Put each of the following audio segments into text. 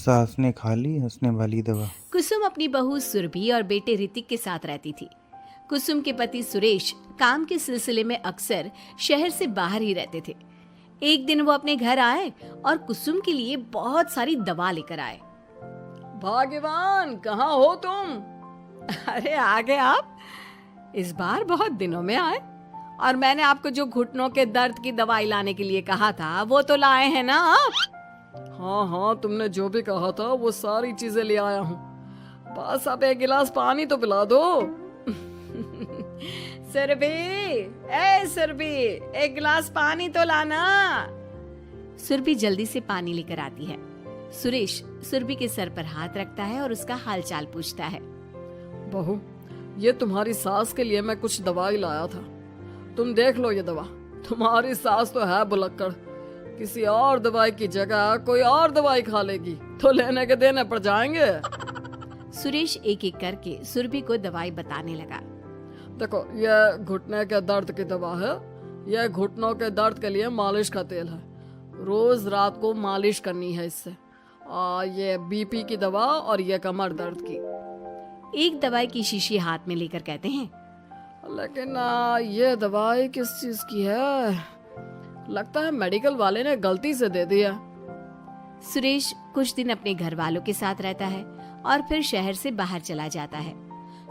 सास ने खा ली हंसने वाली दवा। कुसुम अपनी बहू सुरभि और बेटे ऋतिक के साथ रहती थी। कुसुम के पति सुरेश काम के सिलसिले में अक्सर शहर से बाहर ही रहते थे। एक दिन वो अपने घर आए और कुसुम के लिए बहुत सारी दवा लेकर आए। भाग्यवान, कहाँ हो तुम? अरे आ गए आप। इस बार बहुत दिनों में आए और मैंने आपको जो घुटनों के दर्द की दवाई लाने के लिए कहा था वो तो लाए हैं ना आप? हाँ हाँ, तुमने जो भी कहा था वो सारी चीजें ले आया हूँ। बस अब एक गिलास पानी तो पिला दो। सुरभि, ए सुरभि, एक गिलास पानी तो लाना। सुरभि जल्दी से पानी लेकर आती है। सुरेश सुरभि के सर पर हाथ रखता है और उसका हालचाल पूछता है। बहू, ये तुम्हारी सास के लिए मैं कुछ दवाई लाया था, तुम देख लो ये दवा। तुम्हारी सास तो है बुलक्कड़, किसी और दवाई की जगह कोई और दवाई खा लेगी तो लेने के देने पड़ जाएंगे। सुरेश एक एक करके सुरभि को दवाई बताने लगा। देखो, ये घुटने के दर्द की दवा है, यह घुटनों के दर्द के लिए मालिश का तेल है, रोज रात को मालिश करनी है इससे। ये बीपी की दवा और ये कमर दर्द की। एक दवाई की शीशी हाथ में लेकर कहते हैं, लेकिन ये दवाई किस चीज की है? लगता है मेडिकल वाले ने गलती से दे दिया। सुरेश कुछ दिन अपने घर वालों के साथ रहता है और फिर शहर से बाहर चला जाता है।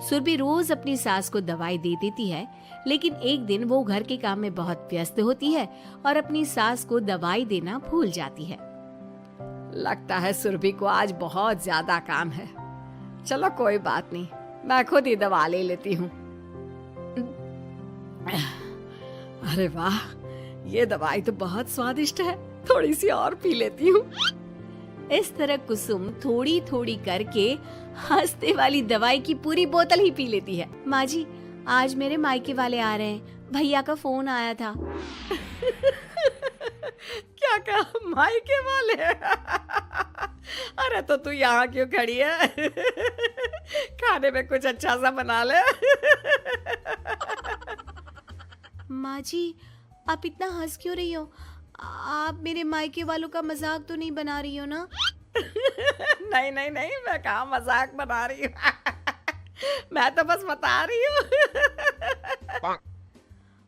सुरभि रोज अपनी सास को दवाई दे देती है, लेकिन एक दिन वो घर के काम में बहुत व्यस्त होती है और अपनी सास को दवाई देना भूल जाती है। लगता है सुरभि को आज बहुत ज्यादा काम है। चलो कोई बात नहीं, मैं खुद ही दवा ले लेती हूँ। अरे वाह, ये दवाई तो बहुत स्वादिष्ट है, थोड़ी सी और पी लेती हूँ। इस तरह कुसुम थोड़ी थोड़ी करके हंसते वाली दवाई की पूरी बोतल ही पी लेती है। माँ जी, आज मेरे मायके वाले आ रहे हैं, भैया का फोन आया था। क्या कहा, मायके वाले? अरे तो तू यहाँ क्यों खड़ी है? खाने में कुछ अच्छा सा बना ले। माँ जी, आप इतना हंस क्यों रही हो? आप मेरे मायके वालों का मजाक तो नहीं बना रही हो ना? नहीं नहीं नहीं, मैं कहाँ मजाक बना रही हूँ। मैं तो बस बता रही हूँ।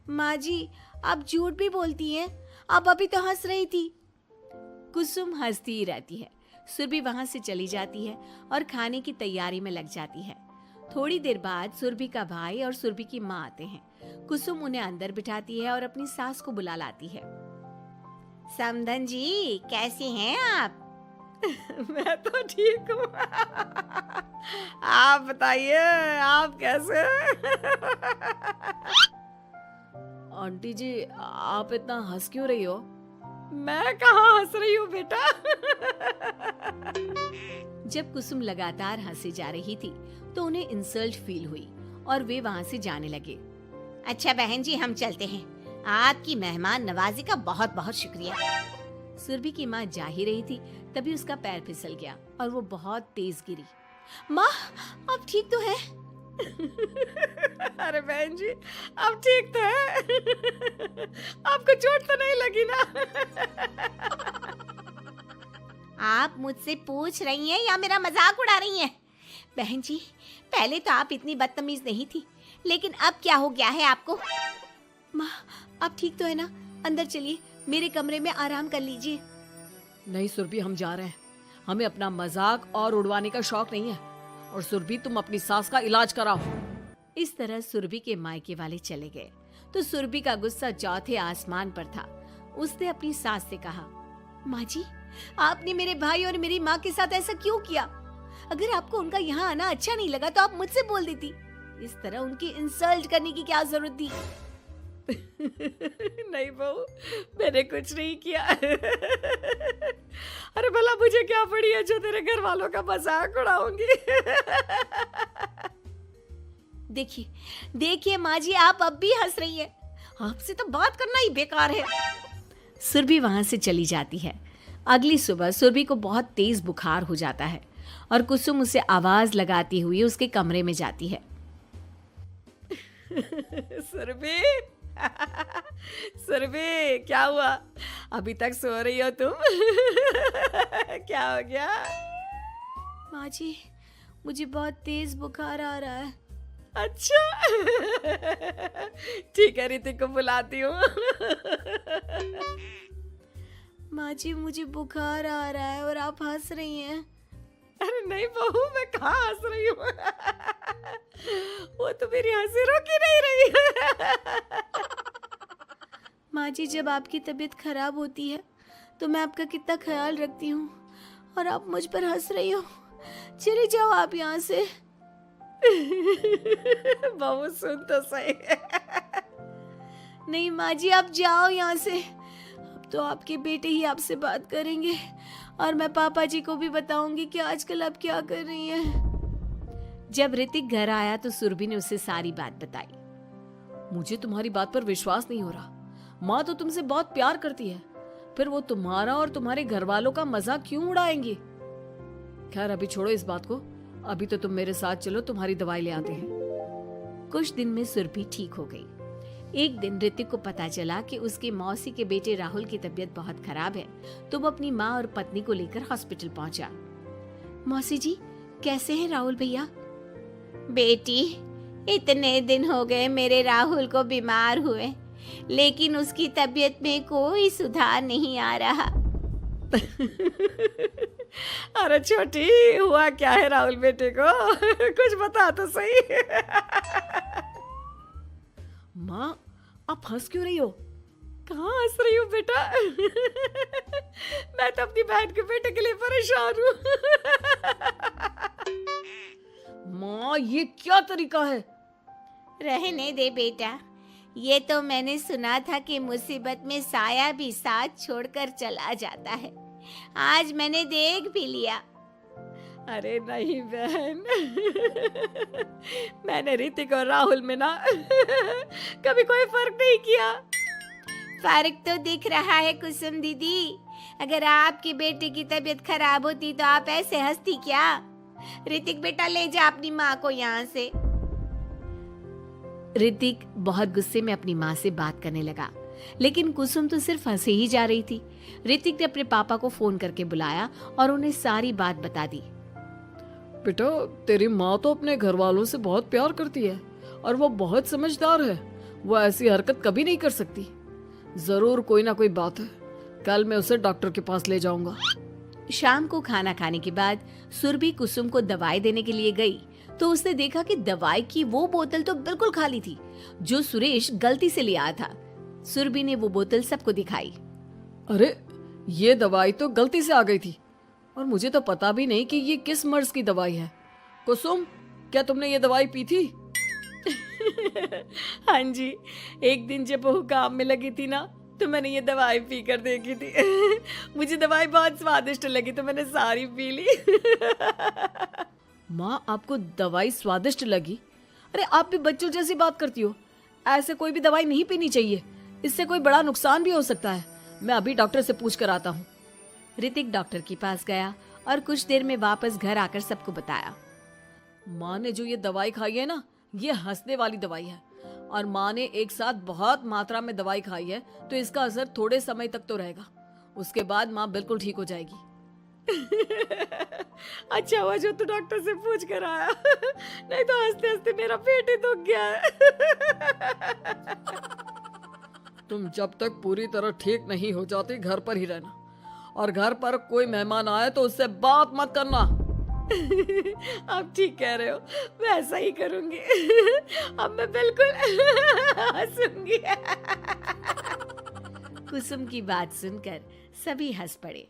माँ जी, आप झूठ भी बोलती हैं, आप अभी तो हंस रही थी। कुसुम हंसती ही रहती है। सुरभि वहां से चली जाती है और खाने की तैयारी में लग जाती है। थोड़ी देर बाद सुरभि का भाई और सुरभि की माँ आते हैं। कुसुम उन्हें अंदर बिठाती है और अपनी सास को बुला लाती है। समधन जी, कैसी हैं आप? मैं तो ठीक हूँ। आप बताइए, आप कैसे? आंटी जी, आप इतना हंस क्यों रही हो? मैं कहाँ हंस रही हूँ बेटा। जब कुसुम लगातार हंसी जा रही थी तो उन्हें इंसल्ट फील हुई और वे वहाँ से जाने लगे। अच्छा बहन जी, हम चलते हैं, आपकी मेहमान नवाजी का बहुत बहुत शुक्रिया। सुरभि की माँ जा ही रही थी, तभी उसका पैर फिसल गया और वो बहुत तेज गिरी। माँ, आप ठीक तो हैं? अरे बहन जी, आप ठीक तो हैं? आपको चोट तो नहीं लगी ना? आप मुझसे पूछ रही हैं या मेरा मजाक उड़ा रही हैं? बहन जी, पहले तो आप इतनी बदतमीज नहीं थी, लेकिन अब क्या हो गया है आपको? माँ, आप ठीक तो है ना? अंदर चलिए, मेरे कमरे में आराम कर लीजिए। नहीं सुरभि, हम जा रहे हैं, हमें अपना मजाक और उड़वाने का शौक नहीं है। और सुरभि, तुम अपनी सास का इलाज कराओ। इस तरह सुरभि के मायके वाले चले गए तो सुरभि का गुस्सा चौथे आसमान पर था। उसने अपनी सास से कहा, माँ जी, आपने मेरे भाई और मेरी माँ के साथ ऐसा क्यों किया? अगर आपको उनका यहाँ आना अच्छा नहीं लगा तो आप मुझसे बोल देती। इस तरह उनकी इंसल्ट करने की क्या जरूरत थी? नहीं बहू, मैंने कुछ नहीं किया। अरे भला मुझे क्या पड़ी है जो तेरे घर वालों का मजाक उड़ाऊंगी? देखिए देखिए माँ जी, आप अब भी हंस रही हैं। आपसे तो बात करना ही बेकार है। सुरभि वहां से चली जाती है। अगली सुबह सुरभि को बहुत तेज बुखार हो जाता है और कुसुम उसे आवाज लगाती हुई उसके कमरे में जाती है। सुरभि, सुरभि, क्या हुआ? अभी तक सो रही हो तुम? क्या हो गया? माँ जी, मुझे बहुत तेज बुखार आ रहा है। अच्छा ठीक है, ऋतिक को बुलाती हूँ। माँ जी, मुझे बुखार आ रहा है और आप हंस रही हैं। अरे नहीं बहू, मैं कहाँ हंस रही हूँ। वो तो मेरी हंसी रोक ही नहीं रही है। माँ जी, जब आपकी तबीयत खराब होती है तो मैं आपका कितना ख्याल रखती हूँ और आप मुझ पर हंस रही हो। चले जाओ आप यहाँ से। बहू सुन तो सही। नहीं माँ जी, आप जाओ यहाँ से। अब तो आपके बेटे ही आपसे बात करेंगे और मैं पापा जी को भी बताऊंगी कि आजकल आप क्या कर रही हैं। जब ऋतिक घर आया तो सुरभि ने उसे सारी बात बताई। मुझे तुम्हारी बात पर विश्वास नहीं हो रहा। माँ तो तुमसे बहुत प्यार करती है, फिर वो तुम्हारा और तुम्हारे घर वालों का मजाक क्यों उड़ाएंगी। खैर अभी छोड़ो इस बात को, अभी तो तुम मेरे साथ चलो, तुम्हारी दवाई ले आते हैं। कुछ दिन में सुरभि ठीक हो गई। एक दिन ऋतिक को पता चला कि उसके मौसी के बेटे राहुल की तबीयत बहुत खराब है, तो वो अपनी माँ और पत्नी को लेकर हॉस्पिटल पहुंचा। मौसी जी, कैसे हैं राहुल भैया? बेटी, इतने दिन हो गए मेरे राहुल को बीमार हुए, लेकिन उसकी तबीयत में कोई सुधार नहीं आ रहा। अरे छोटी, हुआ क्या है राहुल बेटे को? कुछ बता तो सही। माँ, आप हंस क्यों रही हो? कहाँ हंस रही हूँ बेटा? मैं तो अपनी बहन के बेटे के लिए परेशान हूँ। माँ, ये क्या तरीका है? रहने दे बेटा, ये तो मैंने सुना था कि मुसीबत में साया भी साथ छोड़कर चला जाता है। आज मैंने देख भी लिया। अरे नहीं बहन, मैंने ऋतिक और राहुल में ना कभी कोई फर्क नहीं किया। फर्क तो दिख रहा है कुसुम दीदी। अगर आपके बेटे की तबीयत खराब होती तो आप ऐसे हंसती क्या? ऋतिक बेटा, ले जा अपनी माँ को यहाँ से। ऋतिक बहुत गुस्से में अपनी माँ से बात करने लगा, लेकिन कुसुम तो सिर्फ हंसे ही जा रही थी। ऋतिक ने अपने पापा को फोन करके बुलाया और उन्हें सारी बात बता दी। बेटा, तेरी माँ तो अपने घर वालों से बहुत प्यार करती है और वो बहुत समझदार है। वो ऐसी हरकत कभी नहीं कर सकती। जरूर कोई ना कोई बात है। कल मैं उसे डॉक्टर के पास ले जाऊंगा। शाम को खाना खाने के बाद सुरभि कुसुम को दवाई देने के लिए गई तो उसने देखा कि दवाई की वो बोतल तो बिल्कुल खाली थी जो सुरेश गलती से ले आया था। सुरभि ने वो बोतल सबको दिखाई। अरे, ये दवाई तो गलती से आ गई थी और मुझे तो पता भी नहीं कि ये किस मर्ज की दवाई है। कुसुम, क्या तुमने ये दवाई पी थी? हाँ जी, एक दिन जब बहू काम में लगी थी ना, तो मैंने ये दवाई पी कर देखी थी। मुझे दवाई बहुत स्वादिष्ट लगी तो मैंने सारी पी ली। माँ, आपको दवाई स्वादिष्ट लगी? अरे आप भी बच्चों जैसी बात करती हो। ऐसे कोई भी दवाई नहीं पीनी चाहिए, इससे कोई बड़ा नुकसान भी हो सकता है। मैं अभी डॉक्टर से पूछ कर आता हूँ। ऋतिक डॉक्टर के पास गया और कुछ देर में वापस घर आकर सबको बताया। माँ ने जो ये दवाई खाई है ना, ये हंसने वाली दवाई है और माँ ने एक साथ बहुत मात्रा में दवाई खाई है, तो इसका असर थोड़े समय तक तो रहेगा। उसके बाद माँ बिल्कुल ठीक हो जाएगी। अच्छा हुआ जो तू डॉक्टर से पूछ कर आया, नहीं तो हंसते हंसते मेरा पेट ही दुख गया है। तुम जब तक पूरी तरह ठीक नहीं हो जाती घर पर ही रहना, और घर पर कोई मेहमान आए तो उससे बात मत करना। आप ठीक कह रहे हो, मैं ऐसा ही करूंगी। अब मैं बिल्कुल हंसूंगी। कुसुम की बात सुनकर सभी हंस पड़े।